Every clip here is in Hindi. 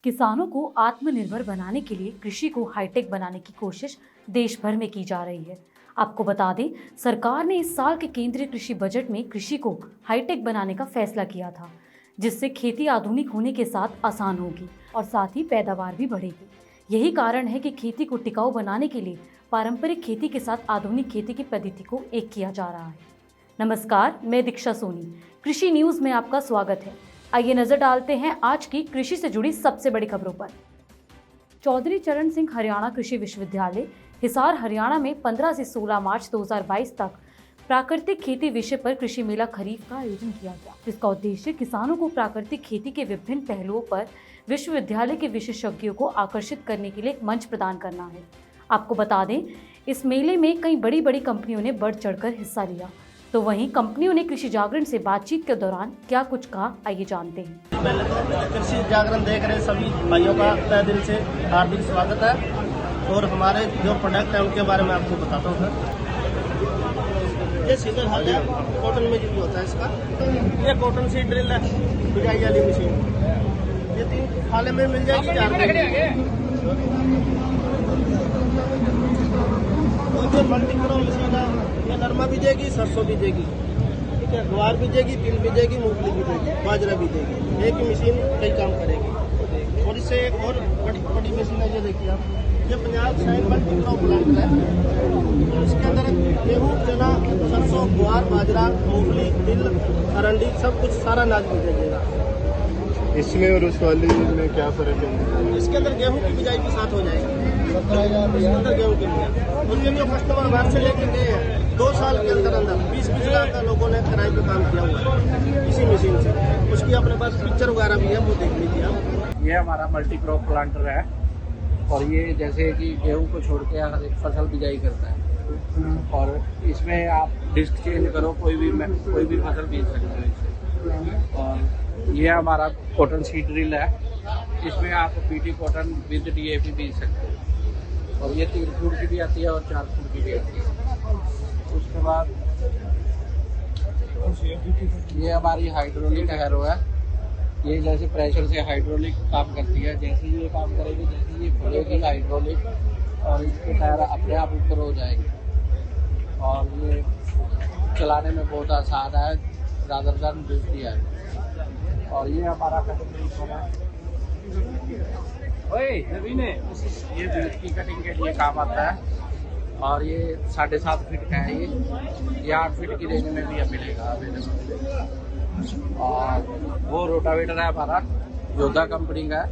किसानों को आत्मनिर्भर बनाने के लिए कृषि को हाईटेक बनाने की कोशिश देश भर में की जा रही है। आपको बता दें, सरकार ने इस साल के केंद्रीय कृषि बजट में कृषि को हाईटेक बनाने का फैसला किया था, जिससे खेती आधुनिक होने के साथ आसान होगी और साथ ही पैदावार भी बढ़ेगी। यही कारण है कि खेती को टिकाऊ बनाने के लिए पारंपरिक खेती के साथ आधुनिक खेती की पद्धति को एक किया जा रहा है। नमस्कार, मैं दीक्षा सोनी, कृषि न्यूज में आपका स्वागत है। आइए नजर डालते हैं आज की कृषि से जुड़ी सबसे बड़ी खबरों पर। चौधरी चरण सिंह हरियाणा कृषि विश्वविद्यालय हिसार हरियाणा में 15 से 16 मार्च 2022 तक प्राकृतिक खेती विषय पर कृषि मेला खरीफ का आयोजन किया गया, जिसका उद्देश्य किसानों को प्राकृतिक खेती के विभिन्न पहलुओं पर विश्वविद्यालय के विशेषज्ञों को आकर्षित करने के लिए एक मंच प्रदान करना है। आपको बता दें, इस मेले में कई बड़ी बड़ी कंपनियों ने बढ़ चढ़कर हिस्सा लिया। तो वहीं कंपनियों ने कृषि जागरण से बातचीत के दौरान क्या कुछ कहा, आइए जानते हैं। पहले तो कृषि जागरण देख रहे सभी भाइयों का तहे दिल से हार्दिक स्वागत है और हमारे जो प्रोडक्ट है उनके बारे में आपको बताता हूँ सर। ये सीजर हल है, कॉटन में जो होता है इसका। ये कॉटन सीड ड्रिल है, बिजाई वाली मशीन। ये 3 खाले में मिल जाएगी, 4 जो मल्टीक्रॉप मशीन है, ये नरमा भी देगी, सरसों भी देगी, ठीक है, ग्वार भी देगी, तिल भी देगी, मूंगफली भी देगी, बाजरा भी देगी। एक ही मशीन कई काम करेगी। और इससे एक और बड़ी मशीन है, ये देखिए आप, ये पंजाब शाइन मल्टीक्रॉप प्लांट है। तो इसके अंदर गेहूँ, चना, सरसों, ग्वार, बाजरा, मूंगफली, तिल, अरंडी सब कुछ सारा अनाज भी दे देगा। इसमें और उस वाली में क्या फर्क है? इसके अंदर गेहूं की बिजाई भी साथ हो जाएगी, इसके अंदर गेहूं की बिजाई। और ये जो कस्टमर बाहर से लेकर गए हैं, 2 साल के अंदर 20-20 लाख का लोगों ने किराए पे काम किया हुआ है इसी मशीन से। उसकी अपने पास पिक्चर वगैरह भी है, वो देख लीजिए आप। ये हमारा मल्टीक्रॉप प्लांटर है और ये जैसे कि गेहूं को छोड़ के हर एक फसल बिजाई करता है और इसमें आप डिस्क चेंज करो, कोई भी फसल बीज सकते हो इससे। और ये हमारा कॉटन सीड ड्रिल है, इसमें आप पीटी कॉटन विद डीएपी बीज सकते हो। और ये 3 फुट की भी आती है और 4 फुट की भी आती है। उसके बाद ये हमारी हाइड्रोलिक हैरो है। ये जैसे प्रेशर से हाइड्रोलिक काम करती है, जैसे ये काम करेगी, जैसे ये खुलेगी हाइड्रोलिक और इसके टायर अपने आप ऊपर हो जाएंगे। और ये चलाने में बहुत आसान है, ज़्यादा बिजली है। और ये हमारा कटिंग है, ये बीज की कटिंग के लिए काम आता है। और ये 7.5 फीट का है, ये 8 फीट की रेंज में भी मिलेगा अवेलेबल। और वो रोटावेटर है हमारा, योद्धा कंपनी का है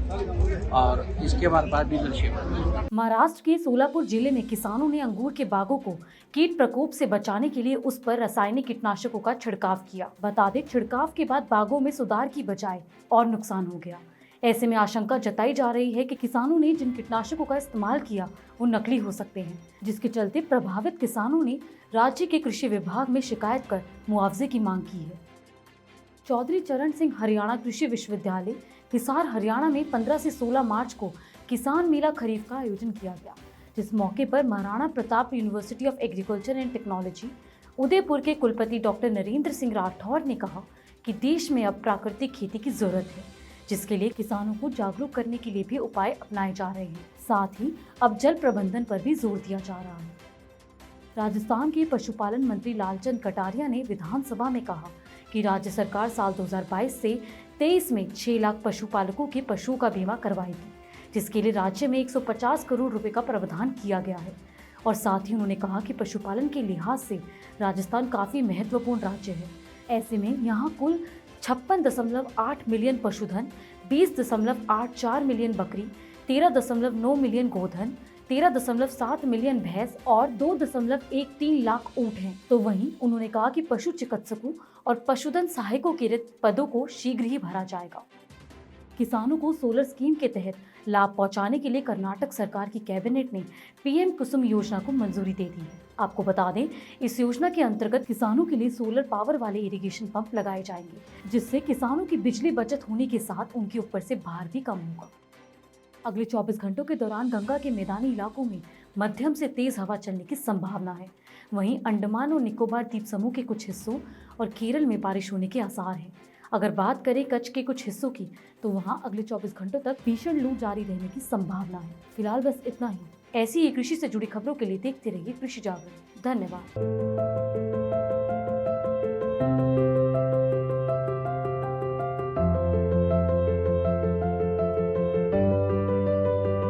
और इसके हमारे पास डीलरशिप है। महाराष्ट्र के सोलापुर जिले में किसानों ने अंगूर के बागों को कीट प्रकोप से बचाने के लिए उस पर रासायनिक कीटनाशकों का छिड़काव किया। बता दें, छिड़काव के बाद बागों में सुधार की बजाय और नुकसान हो गया। ऐसे में आशंका जताई जा रही है कि किसानों ने जिन कीटनाशकों का इस्तेमाल किया वो नकली हो सकते हैं, जिसके चलते प्रभावित किसानों ने राज्य के कृषि विभाग में शिकायत कर मुआवजे की मांग की है। चौधरी चरण सिंह हरियाणा कृषि विश्वविद्यालय हिसार हरियाणा में 15 से 16 मार्च को किसान मेला खरीफ का आयोजन किया गया, जिस मौके पर Maharana Pratap university of agriculture and technology Udaipur के कुलपति डॉक्टर नरेंद्र सिंह राठौर ने कहा कि देश में अब प्राकृतिक खेती की जरूरत है, जिसके लिए किसानों को जागरूक करने के लिए भी उपाय अपनाए जा रहे हैं। साथ ही अब जल प्रबंधन पर भी जोर दिया जा रहा है। राजस्थान के पशुपालन मंत्री लालचंद कटारिया ने विधानसभा में कहा कि राज्य सरकार साल 2022 से 23 में 6 लाख पशुपालकों के पशुओं का बीमा करवाएगी, जिसके लिए राज्य में 150 करोड़ रुपए का प्रावधान किया गया है। और साथ ही उन्होंने कहा कि पशुपालन के लिहाज से राजस्थान काफी महत्वपूर्ण राज्य है। ऐसे में यहाँ कुल 56.8 मिलियन पशुधन, 20.84 मिलियन बकरी, 13.9 मिलियन गोधन, 13.7 मिलियन भैंस और 2.13 लाख ऊंट हैं। तो वहीं उन्होंने कहा कि पशु चिकित्सकों और पशुधन सहायकों के रिक्त पदों को शीघ्र ही भरा जाएगा। किसानों को सोलर स्कीम के तहत लाभ पहुंचाने के लिए कर्नाटक सरकार की कैबिनेट ने पीएम कुसुम योजना को मंजूरी दे दी है। आपको बता दें, इस योजना के अंतर्गत किसानों के लिए सोलर पावर वाले इरिगेशन पंप लगाए जाएंगे, जिससे किसानों की बिजली बचत होने के साथ उनके ऊपर से भार भी कम होगा। अगले 24 घंटों के दौरान गंगा के मैदानी इलाकों में मध्यम से तेज हवा चलने की संभावना है। वहीं अंडमान और निकोबार द्वीप समूह के कुछ हिस्सों और केरल में बारिश होने के आसार हैं। अगर बात करें कच्छ के कुछ हिस्सों की, तो वहां अगले 24 घंटों तक भीषण लू जारी रहने की संभावना है। फिलहाल बस इतना ही। ऐसी ही कृषि से जुड़ी खबरों के लिए देखते रहिए कृषि जागरण। धन्यवाद।